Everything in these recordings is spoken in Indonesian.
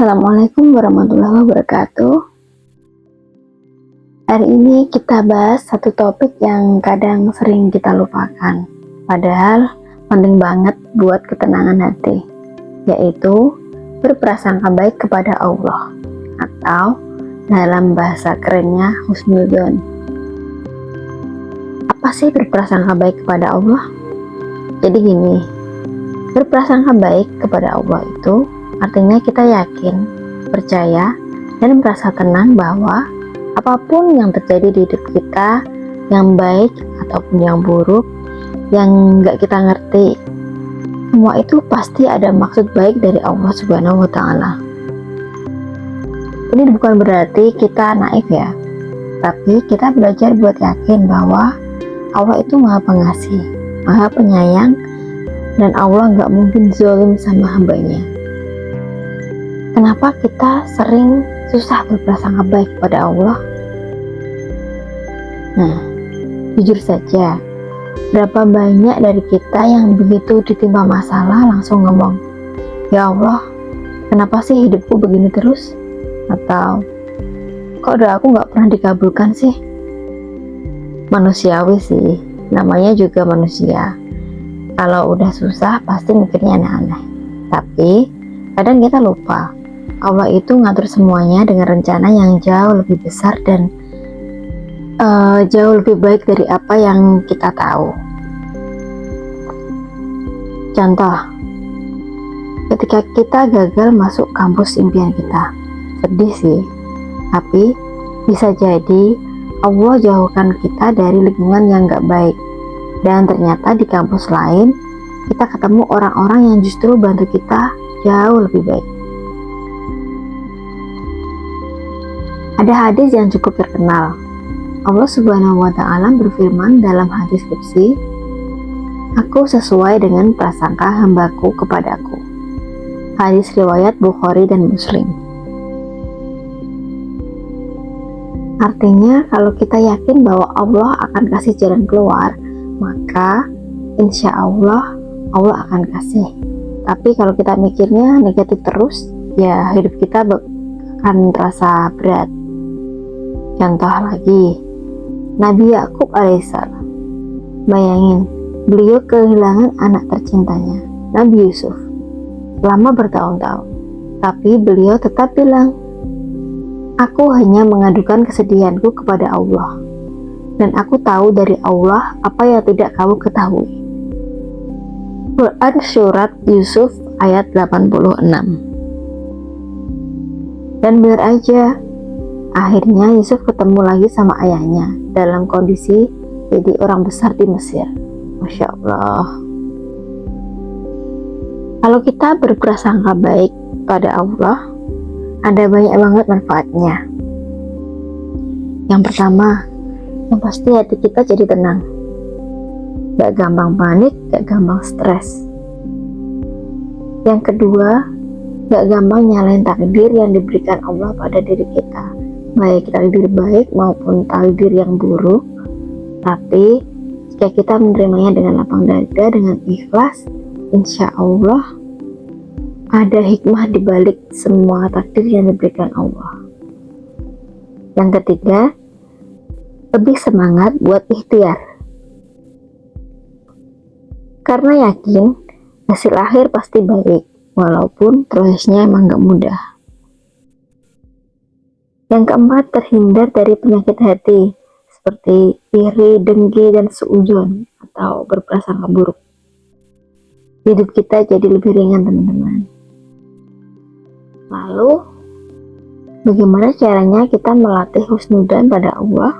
Assalamualaikum warahmatullahi wabarakatuh. Hari ini kita bahas satu topik yang kadang sering kita lupakan, padahal penting banget buat ketenangan hati, yaitu berprasangka baik kepada Allah, atau dalam bahasa kerennya husnudzon. Apa sih berprasangka baik kepada Allah? Jadi gini, berprasangka baik kepada Allah itu artinya kita yakin, percaya, dan merasa tenang bahwa apapun yang terjadi di hidup kita, yang baik ataupun yang buruk, yang nggak kita ngerti, semua itu pasti ada maksud baik dari Allah Subhanahu wa Ta'ala. Ini bukan berarti kita naif ya, tapi kita belajar buat yakin bahwa Allah itu Maha Pengasih, Maha Penyayang, dan Allah nggak mungkin zalim sama hambanya. Kenapa kita sering susah berprasangka baik kepada Allah? Nah, jujur saja, berapa banyak dari kita yang begitu ditimpa masalah langsung ngomong, "Ya Allah, kenapa sih hidupku begini terus?" Atau, "Kok doa aku gak pernah dikabulkan sih?" Manusiawi sih, namanya juga manusia. Kalau udah susah pasti mikirnya aneh-aneh. Tapi, kadang kita lupa Allah itu ngatur semuanya dengan rencana yang jauh lebih besar dan jauh lebih baik dari apa yang kita tahu. Contoh, ketika kita gagal masuk kampus impian kita, sedih sih, tapi bisa jadi Allah jauhkan kita dari lingkungan yang gak baik, dan ternyata di kampus lain kita ketemu orang-orang yang justru bantu kita jauh lebih baik. Ada hadis yang cukup terkenal. Allah Subhanahu wa Ta'ala berfirman dalam hadis qudsi, "Aku sesuai dengan prasangka hambaku kepadaku." Hadis riwayat Bukhari dan Muslim. Artinya kalau kita yakin bahwa Allah akan kasih jalan keluar, maka insya Allah Allah akan kasih. Tapi kalau kita mikirnya negatif terus, ya hidup kita akan terasa berat. Contoh lagi, Nabi Yakub alaihissalam. Bayangin, beliau kehilangan anak tercintanya, Nabi Yusuf, selama bertahun-tahun. Tapi beliau tetap bilang, "Aku hanya mengadukan kesedihanku kepada Allah, dan aku tahu dari Allah apa yang tidak kamu ketahui." Quran Surat Yusuf ayat 86. Dan benar aja, akhirnya Yusuf ketemu lagi sama ayahnya dalam kondisi jadi orang besar di Mesir. Masya Allah. Kalau kita berprasangka baik pada Allah, ada banyak banget manfaatnya. Yang pertama, yang pasti hati kita jadi tenang, gak gampang panik, gak gampang stres. Yang kedua, gak gampang nyalain takdir yang diberikan Allah pada diri kita, baik takdir baik maupun takdir yang buruk. Tapi jika kita menerimanya dengan lapang dada, dengan ikhlas, insya Allah ada hikmah di balik semua takdir yang diberikan Allah. Yang ketiga, lebih semangat buat ikhtiar, karena yakin hasil akhir pasti baik, walaupun prosesnya emang gak mudah. Yang keempat, terhindar dari penyakit hati seperti iri, dengki, dan suudzon atau berprasangka buruk. Hidup kita jadi lebih ringan, teman-teman. Lalu, bagaimana caranya kita melatih husnudzon pada Allah?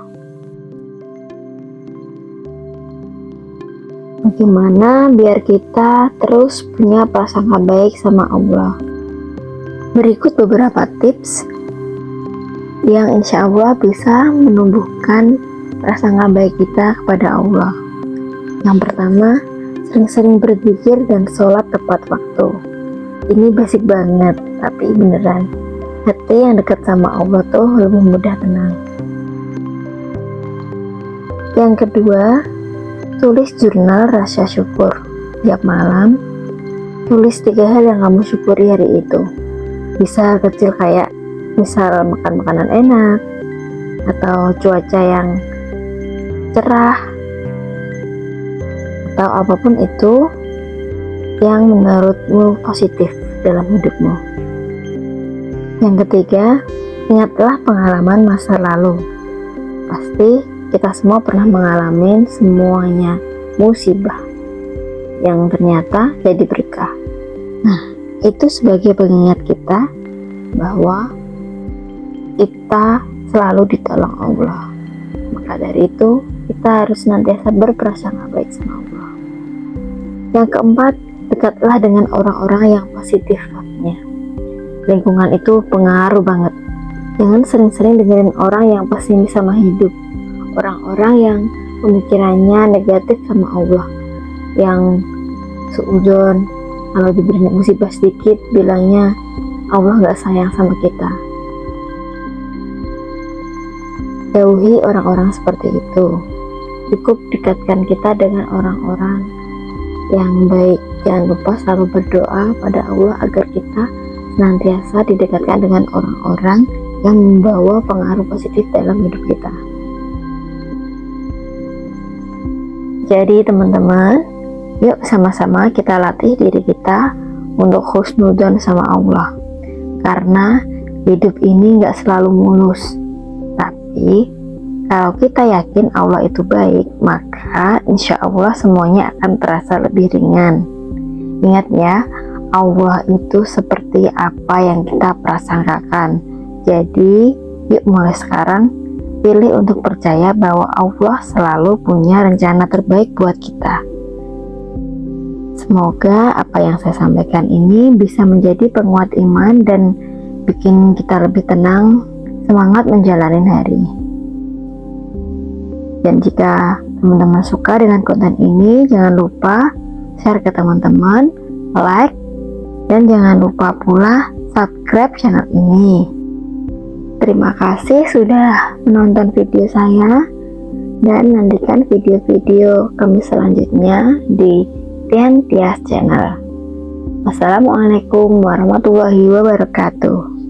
Bagaimana biar kita terus punya prasangka baik sama Allah? Berikut beberapa tips yang insya Allah bisa menumbuhkan prasangka baik kita kepada Allah. Yang pertama, sering-sering berzikir dan sholat tepat waktu. Ini basic banget, tapi beneran, hati yang dekat sama Allah tuh lebih mudah tenang. Yang kedua, tulis jurnal rasa syukur. Tiap malam, tulis 3 hal yang kamu syukuri hari itu. Bisa kecil kayak misal makan makanan enak, atau cuaca yang cerah, atau apapun itu yang menurutmu positif dalam hidupmu. Yang ketiga, ingatlah pengalaman masa lalu. Pasti kita semua pernah mengalami semuanya musibah yang ternyata jadi berkah. Nah, itu sebagai pengingat kita bahwa kita selalu ditolong Allah. Maka dari itu kita harus senantiasa berprasangka baik sama Allah. Yang keempat, dekatlah dengan orang-orang yang positif vibe-nya. Lingkungan itu pengaruh banget. Jangan sering-sering dengerin orang yang pesimis sama hidup, orang-orang yang pemikirannya negatif sama Allah, yang suudzon kalau diberi musibah sedikit bilangnya Allah gak sayang sama kita. Jauhi orang-orang seperti itu. Cukup dekatkan kita dengan orang-orang yang baik. Jangan lupa selalu berdoa pada Allah agar kita senantiasa didekatkan dengan orang-orang yang membawa pengaruh positif dalam hidup kita. Jadi teman-teman, yuk sama-sama kita latih diri kita untuk husnudzon sama Allah. Karena hidup ini gak selalu mulus. Tapi kalau kita yakin Allah itu baik, maka insya Allah semuanya akan terasa lebih ringan. Ingat ya, Allah itu seperti apa yang kita prasangkakan. Jadi yuk mulai sekarang pilih untuk percaya bahwa Allah selalu punya rencana terbaik buat kita. Semoga apa yang saya sampaikan ini bisa menjadi penguat iman dan bikin kita lebih tenang, semangat menjalani hari. Dan jika teman-teman suka dengan konten ini, jangan lupa share ke teman-teman, like, dan jangan lupa pula subscribe channel ini. Terima kasih sudah menonton video saya, dan nantikan video-video kami selanjutnya di Tian Tias Channel. Wassalamualaikum warahmatullahi wabarakatuh.